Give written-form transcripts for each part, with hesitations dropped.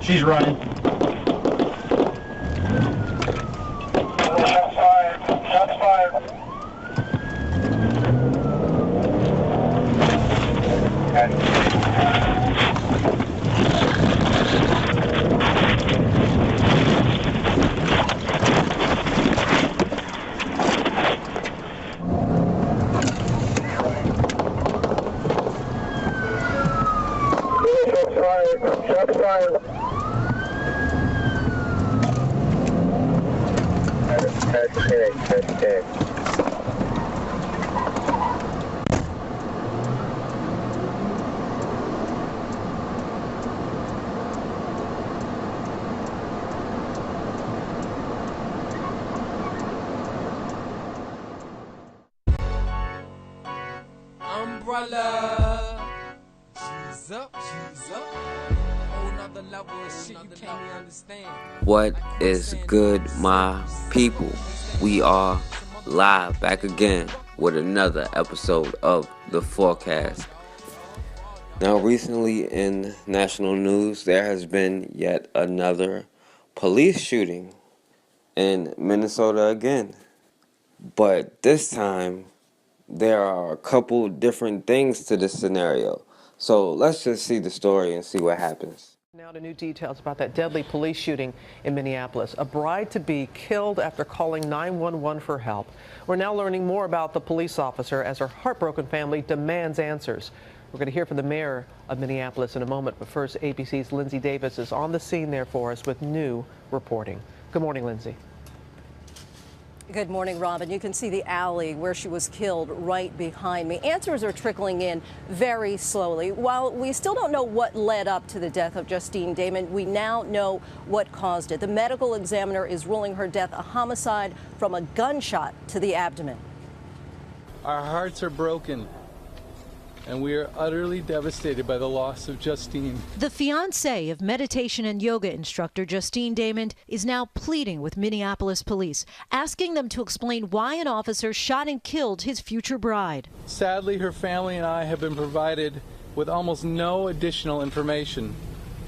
She's running. Shots fired. Shots fired. Shots fired. Hashtag. Umbrella. She's up. Whole nother level of shit you can't even understand. What is good, my people? We are live back again with another episode of The Forecast. Now, recently in national news, there has been yet another police shooting in Minnesota again. But this time, there are a couple different things to this scenario. So let's just see the story and see what happens. Now to new details about that deadly police shooting in Minneapolis. A bride-to-be killed after calling 911 for help. We're now learning more about the police officer as her heartbroken family demands answers. We're going to hear from the mayor of Minneapolis in a moment, but first, ABC's Lindsay Davis is on the scene there for us with new reporting. Good morning, Lindsay. Good morning, Robin. You can see the alley where she was killed right behind me. Answers are trickling in very slowly. While we still don't know what led up to the death of Justine Damond, we now know what caused it. The medical examiner is ruling her death a homicide from a gunshot to the abdomen. Our hearts are broken, and we are utterly devastated by the loss of Justine. The fiancée of meditation and yoga instructor Justine Damond is now pleading with Minneapolis police, asking them to explain why an officer shot and killed his future bride. Sadly, her family and I have been provided with almost no additional information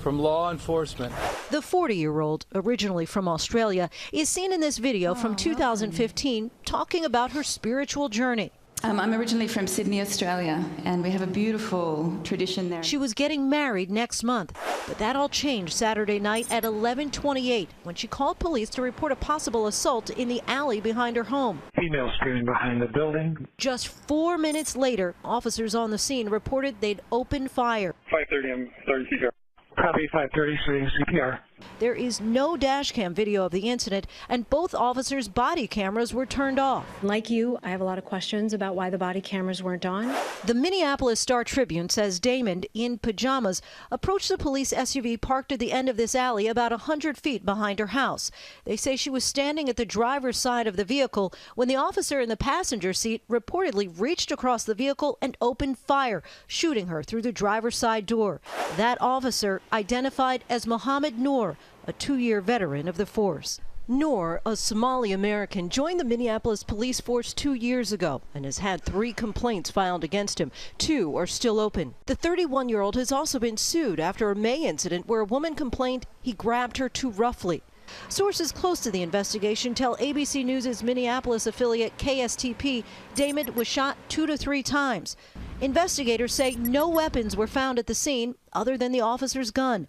from law enforcement. The 40-year-old, originally from Australia, is seen in this video from 2015 talking about her spiritual journey. I'm originally from Sydney, Australia, and we have a beautiful tradition there. She was getting married next month, but that all changed Saturday night at 11:28 when she called police to report a possible assault in the alley behind her home. Female screaming behind the building. Just 4 minutes later, officers on the scene reported they'd opened fire. 5:30, I'm starting CPR. Copy 5:30, starting CPR. There is no dash cam video of the incident, and both officers' body cameras were turned off. Like you, I have a lot of questions about why the body cameras weren't on. The Minneapolis Star-Tribune says Damond, in pajamas, approached the police SUV parked at the end of this alley about 100 feet behind her house. They say she was standing at the driver's side of the vehicle when the officer in the passenger seat reportedly reached across the vehicle and opened fire, shooting her through the driver's side door. That officer, identified as Mohamed Noor, a 2-year veteran of the force. Noor, a Somali American, joined the Minneapolis police force 2 years ago and has had 3 complaints filed against him. 2 are still open. The 31-year-old has also been sued after a May incident where a woman complained he grabbed her too roughly. Sources close to the investigation tell ABC News' Minneapolis affiliate KSTP Damond was shot 2 to 3 times. Investigators say no weapons were found at the scene other than the officer's gun.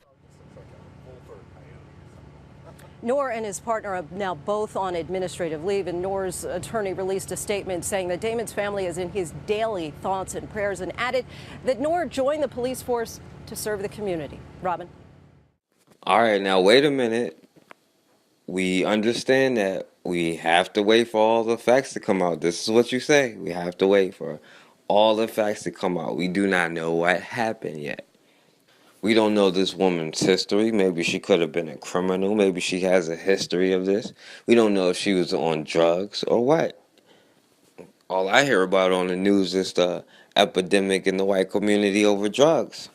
Noor and his partner are now both on administrative leave, and Noor's attorney released a statement saying that Damond's family is in his daily thoughts and prayers, and added that Noor joined the police force to serve the community. Robin? All right, now wait a minute. We understand that we have to wait for all the facts to come out. This is what you say. We have to wait for all the facts to come out. We do not know what happened yet. We don't know this woman's history. Maybe she could have been a criminal. Maybe she has a history of this. We don't know if she was on drugs or what. All I hear about on the news is the epidemic in the white community over drugs.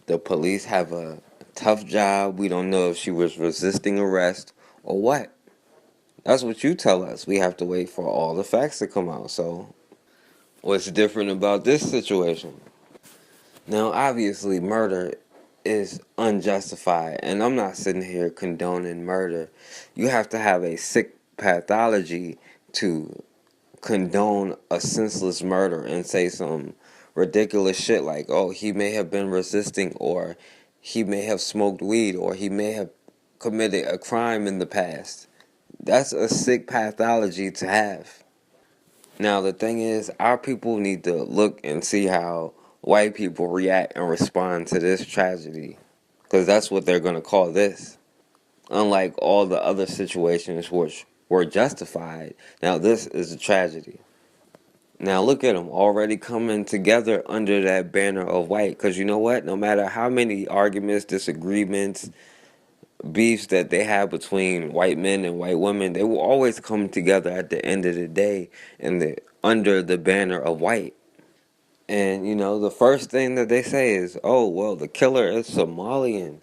The police have a tough job. We don't know if she was resisting arrest or what. That's what you tell us. We have to wait for all the facts to come out. So what's different about this situation? Now, obviously, murder is unjustified. And I'm not sitting here condoning murder. You have to have a sick pathology to condone a senseless murder and say some ridiculous shit like, oh, he may have been resisting, or he may have smoked weed, or he may have committed a crime in the past. That's a sick pathology to have. Now, the thing is, our people need to look and see how white people react and respond to this tragedy, because that's what they're going to call this. Unlike all the other situations which were justified, now this is a tragedy. Now look at them already coming together under that banner of white, because you know what? No matter how many arguments, disagreements, beefs that they have between white men and white women, they will always come together at the end of the day under the banner of white. And you know, the first thing that they say is, oh, well, the killer is Somalian.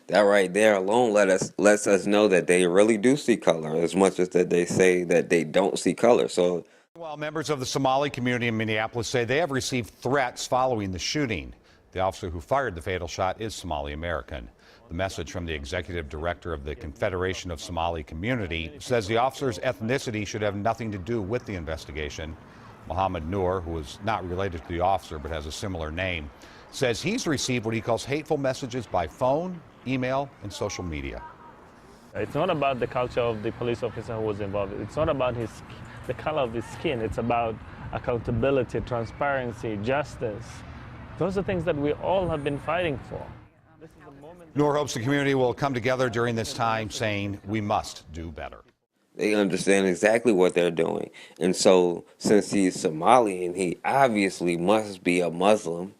That right there alone lets us know that they really do see color, as much as that they say that they don't see color. So while members of the Somali community in Minneapolis say they have received threats following the shooting, the officer who fired the fatal shot is Somali American. The message from the executive director of the Confederation of Somali Community says the officer's ethnicity should have nothing to do with the investigation. Mohamed Noor, who is not related to the officer but has a similar name, says he's received what he calls hateful messages by phone, email, and social media. It's not about the culture of the police officer who was involved. It's not about the color of his skin. It's about accountability, transparency, justice. Those are things that we all have been fighting for. Noor hopes the community will come together during this time, saying we must do better. They understand exactly what they're doing. And so, since he's Somalian, he obviously must be a Muslim.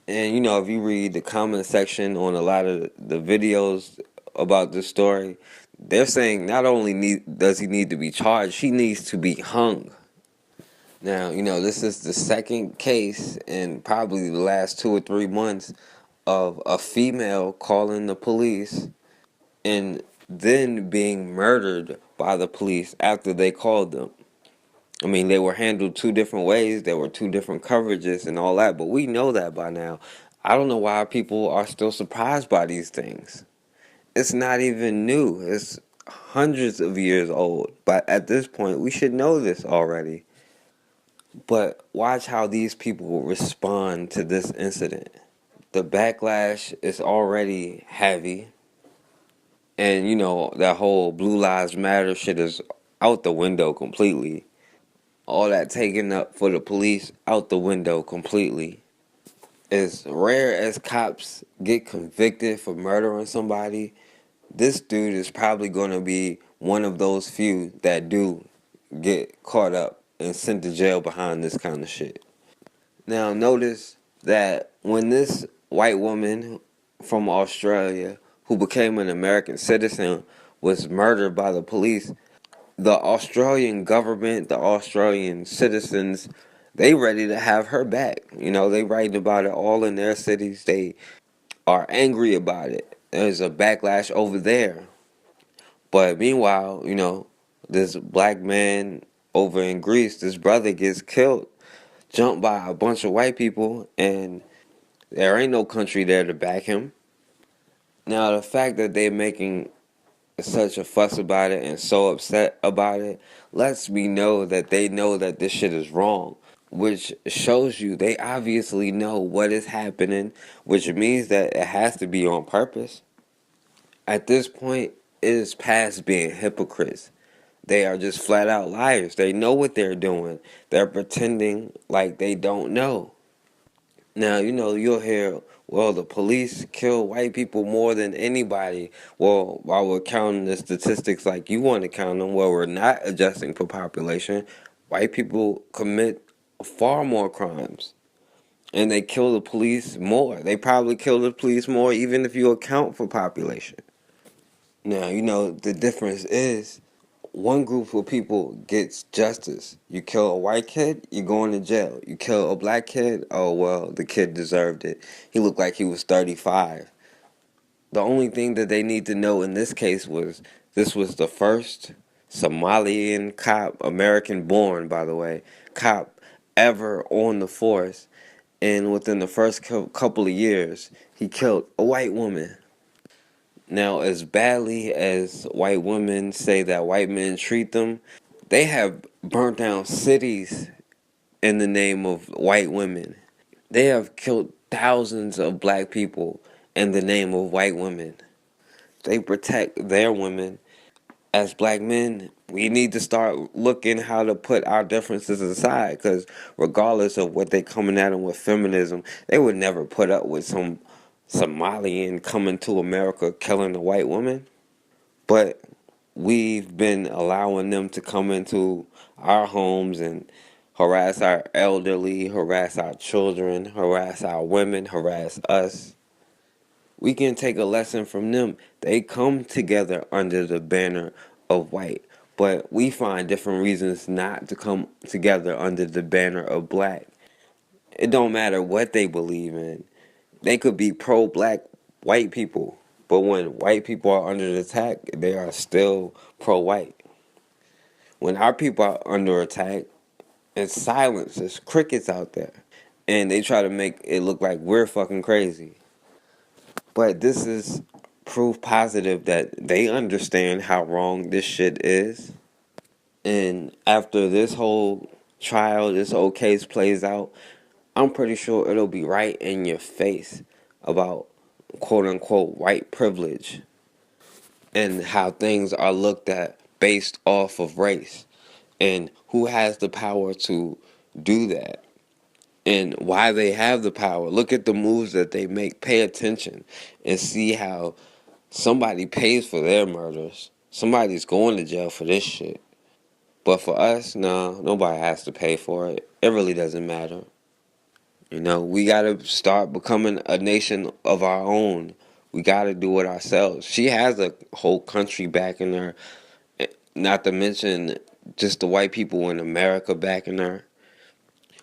And, you know, if you read the comment section on a lot of the videos about this story, they're saying not only does he need to be charged, he needs to be hung. Now, you know, this is the second case in probably the last 2 or 3 months of a female calling the police and then being murdered by the police after they called them. I mean, they were handled 2 different ways. There were 2 different coverages and all that, but we know that by now. I don't know why people are still surprised by these things. It's not even new. It's hundreds of years old. But at this point, we should know this already. But watch how these people will respond to this incident. The backlash is already heavy. And, you know, that whole Blue Lives Matter shit is out the window completely. All that taken up for the police, out the window completely. As rare as cops get convicted for murdering somebody, this dude is probably going to be one of those few that do get caught up and sent to jail behind this kind of shit. Now notice that when this white woman from Australia who became an American citizen was murdered by the police, the Australian government, the Australian citizens, they ready to have her back. You know, they writing about it all in their cities. They are angry about it. There's a backlash over there. But meanwhile, you know, this black man over in Greece, this brother gets killed, jumped by a bunch of white people, and there ain't no country there to back him. Now, the fact that they're making such a fuss about it and so upset about it lets me know that they know that this shit is wrong, which shows you they obviously know what is happening, which means that it has to be on purpose. At this point, it is past being hypocrites. They are just flat out liars. They know what they're doing. They're pretending like they don't know. Now, you know, you'll hear, well, the police kill white people more than anybody. Well, while we're counting the statistics like you want to count them, well, we're not adjusting for population. White people commit far more crimes. And they kill the police more. They probably kill the police more even if you account for population. Now, you know, the difference is one group of people gets justice. You kill a white kid, you're going to jail. You kill a black kid, oh, well, the kid deserved it. He looked like he was 35. The only thing that they need to know in this case was this was the first Somalian cop, American born, by the way, cop ever on the force. and within the first couple of years, he killed a white woman. Now, as badly as white women say that white men treat them, they have burnt down cities in the name of white women. They have killed thousands of black people in the name of white women. They protect their women. As black men, we need to start looking how to put our differences aside, because regardless of what they coming at them with feminism, they would never put up with some Somalian coming to America killing a white woman. But we've been allowing them to come into our homes and harass our elderly, harass our children, harass our women, harass us. We can take a lesson from them. They come together under the banner of white, but we find different reasons not to come together under the banner of black. It don't matter what they believe in. They could be pro-black white people, but when white people are under attack, they are still pro-white. When our people are under attack, it's silence, it's crickets out there, and they try to make it look like we're fucking crazy. But this is proof positive that they understand how wrong this shit is. And after this whole trial, this whole case plays out, I'm pretty sure it'll be right in your face about quote unquote white privilege and how things are looked at based off of race and who has the power to do that. And why they have the power. Look at the moves that they make. Pay attention and see how somebody pays for their murders. Somebody's going to jail for this shit. But for us, no, nobody has to pay for it. It really doesn't matter. You know, we got to start becoming a nation of our own. We got to do it ourselves. She has a whole country backing her. Not to mention just the white people in America backing her.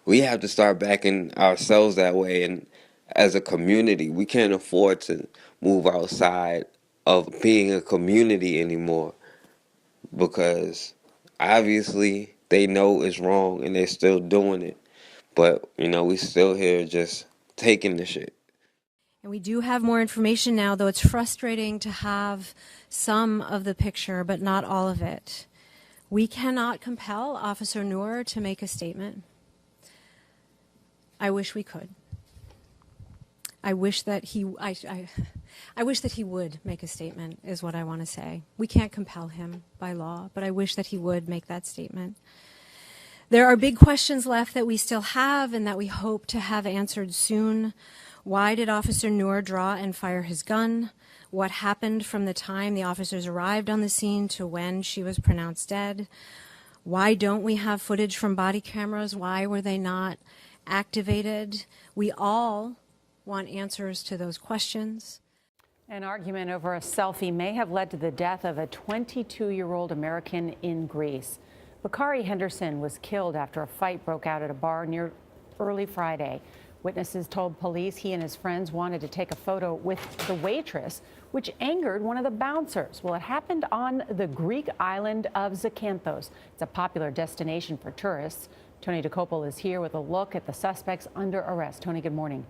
We have to start backing ourselves that way, and as a community, we can't afford to move outside of being a community anymore because obviously they know it's wrong and they're still doing it. But, you know, we still here just taking the shit. And we do have more information now, though it's frustrating to have some of the picture, but not all of it. We cannot compel Officer Noor to make a statement. I wish we could. I wish that he would make a statement, is what I want to say. We can't compel him by law, but I wish that he would make that statement. There are big questions left that we still have and that we hope to have answered soon. Why did Officer Noor draw and fire his gun? What happened from the time the officers arrived on the scene to when she was pronounced dead? Why don't we have footage from body cameras? Why were they not activated? We all want answers to those questions. An argument over a selfie may have led to the death of a 22-year-old American in Greece. Bakari Henderson was killed after a fight broke out at a bar near early Friday. Witnesses told police he and his friends wanted to take a photo with the waitress, which angered one of the bouncers. Well, it happened on the Greek island of Zakynthos. It's a popular destination for tourists. Tony DeCopel is here with a look at the suspects under arrest. Tony, good morning.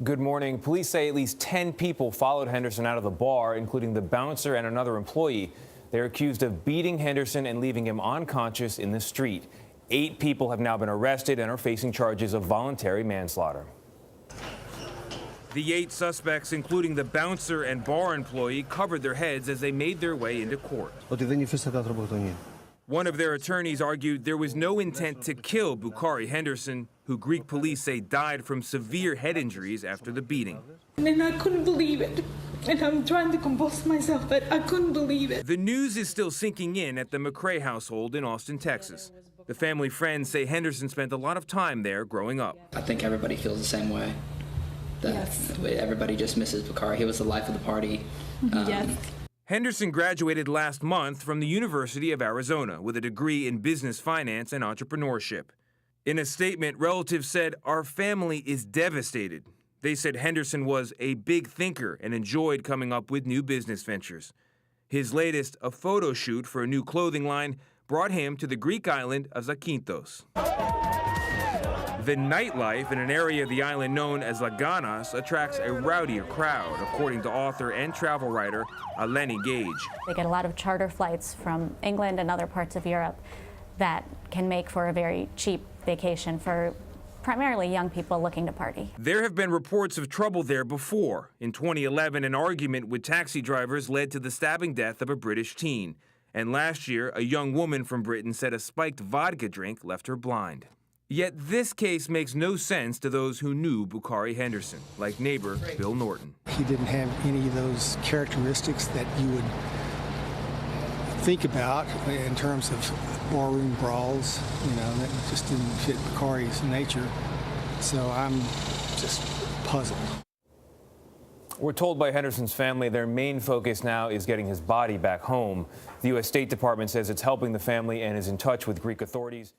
Good morning. Police say at least 10 people followed Henderson out of the bar, including the bouncer and another employee. They're accused of beating Henderson and leaving him unconscious in the street. 8 people have now been arrested and are facing charges of voluntary manslaughter. The 8 suspects, including the bouncer and bar employee, covered their heads as they made their way into court. One of their attorneys argued there was no intent to kill Bakari Henderson, who Greek police say died from severe head injuries after the beating. And I couldn't believe it. And I'm trying to compose myself, but I couldn't believe it. The news is still sinking in at the McRae household in Austin, Texas. The family friends say Henderson spent a lot of time there growing up. I think everybody feels the same way. Everybody just misses Bakari. He was the life of the party. Yes. Henderson graduated last month from the University of Arizona with a degree in business finance and entrepreneurship. In a statement, relatives said, "Our family is devastated." They said Henderson was a big thinker and enjoyed coming up with new business ventures. His latest, a photo shoot for a new clothing line, brought him to the Greek island of Zakynthos. The nightlife in an area of the island known as Laganas attracts a rowdier crowd, according to author and travel writer Lenny Gage. They get a lot of charter flights from England and other parts of Europe that can make for a very cheap vacation for primarily young people looking to party. There have been reports of trouble there before. In 2011, an argument with taxi drivers led to the stabbing death of a British teen. And last year, a young woman from Britain said a spiked vodka drink left her blind. Yet this case makes no sense to those who knew Bukhari Henderson, like neighbor Bill Norton. He didn't have any of those characteristics that you would think about in terms of barroom brawls. You know, that just didn't fit Bukhari's nature. So I'm just puzzled. We're told by Henderson's family their main focus now is getting his body back home. The U.S. State Department says it's helping the family and is in touch with Greek authorities.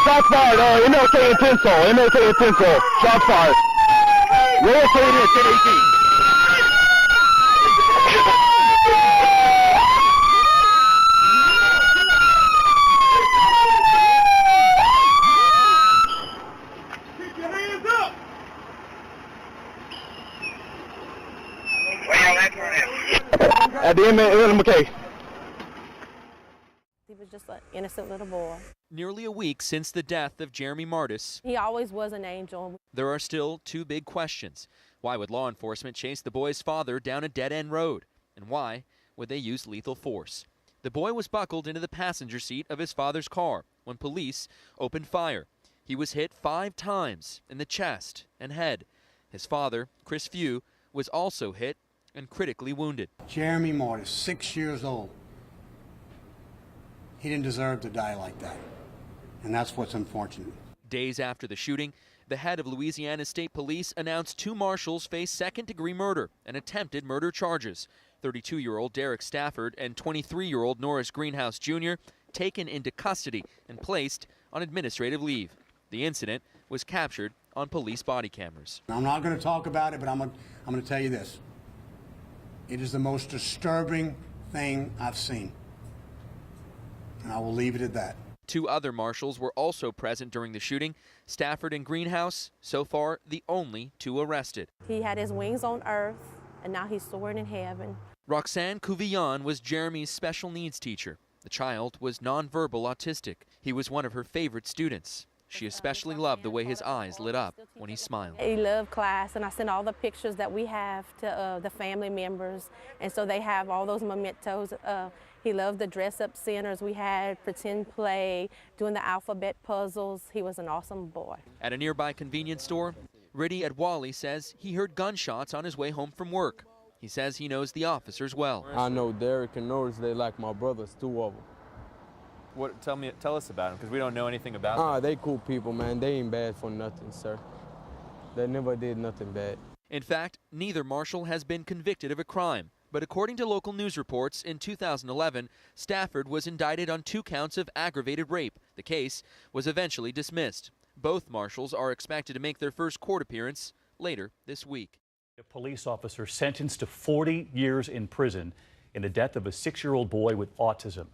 Shots fired, MLK and Tinsel, shots fired. Rotating at 10-18. Keep your hands up! At the MLK. He was just an innocent little boy. Nearly a week since the death of Jeremy Martis, He always was an angel. there are still two big questions. Why would law enforcement chase the boy's father down a dead-end road? And why would they use lethal force? The boy was buckled into the passenger seat of his father's car when police opened fire. He was hit 5 times in the chest and head. His father, Chris Few, was also hit and critically wounded. Jeremy Martis, 6 years old. He didn't deserve to die like that. And that's what's unfortunate. Days after the shooting, the head of Louisiana State Police announced 2 marshals face second-degree murder and attempted murder charges. 32-year-old Derek Stafford and 23-year-old Norris Greenhouse Jr. taken into custody and placed on administrative leave. The incident was captured on police body cameras. I'm not going to talk about it, but I'm going to tell you this. It is the most disturbing thing I've seen. And I will leave it at that. 2 other marshals were also present during the shooting. Stafford and Greenhouse, so far the only 2 arrested. He had his wings on earth, and now he's soaring in heaven. Roxanne Couvillon was Jeremy's special needs teacher. The child was nonverbal autistic. He was one of her favorite students. She especially loved the way his eyes lit up when he smiled. He loved class, and I sent all the pictures that we have to the family members, and so they have all those mementos. He loved the dress-up centers we had, pretend play, doing the alphabet puzzles. He was an awesome boy. At a nearby convenience store, Riddy Adwali says he heard gunshots on his way home from work. He says he knows the officers well. I know Derek and Norris, they like my brothers, 2 of them. Tell us about them, because we don't know anything about them. They cool people, man. They ain't bad for nothing, sir. They never did nothing bad. In fact, neither marshal has been convicted of a crime. But according to local news reports, in 2011, Stafford was indicted on 2 counts of aggravated rape. The case was eventually dismissed. Both marshals are expected to make their first court appearance later this week. A police officer sentenced to 40 years in prison in the death of a 6-year-old boy with autism.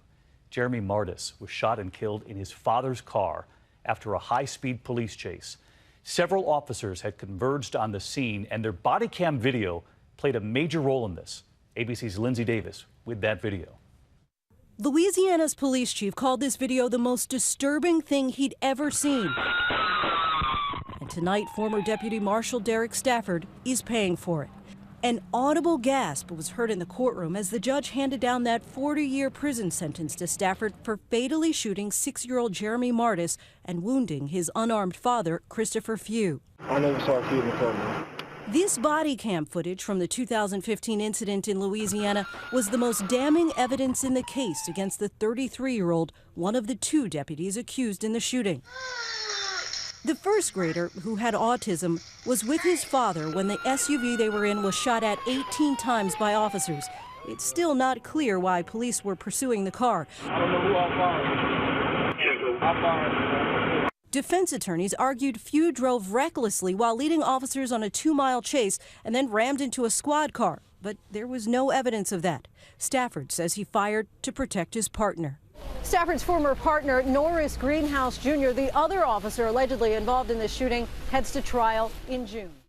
Jeremy Martis was shot and killed in his father's car after a high-speed police chase. Several officers had converged on the scene, and their body cam video played a major role in this. ABC's Lindsay Davis with that video. Louisiana's police chief called this video the most disturbing thing he'd ever seen. And tonight, former Deputy Marshal Derek Stafford is paying for it. An audible gasp was heard in the courtroom as the judge handed down that 40-year prison sentence to Stafford for fatally shooting 6-year-old Jeremy Martis and wounding his unarmed father, Christopher Few. I never saw a kid in the courtroom. This body cam footage from the 2015 incident in Louisiana was the most damning evidence in the case against the 33-year-old, one of the 2 deputies accused in the shooting. The first grader, who had autism, was with his father when the SUV they were in was shot at 18 times by officers. It's still not clear why police were pursuing the car. I don't know who I fired. Defense attorneys argued Few drove recklessly while leading officers on a 2-mile chase and then rammed into a squad car. But there was no evidence of that. Stafford says he fired to protect his partner. Stafford's former partner, Norris Greenhouse Jr., the other officer allegedly involved in this shooting, heads to trial in June.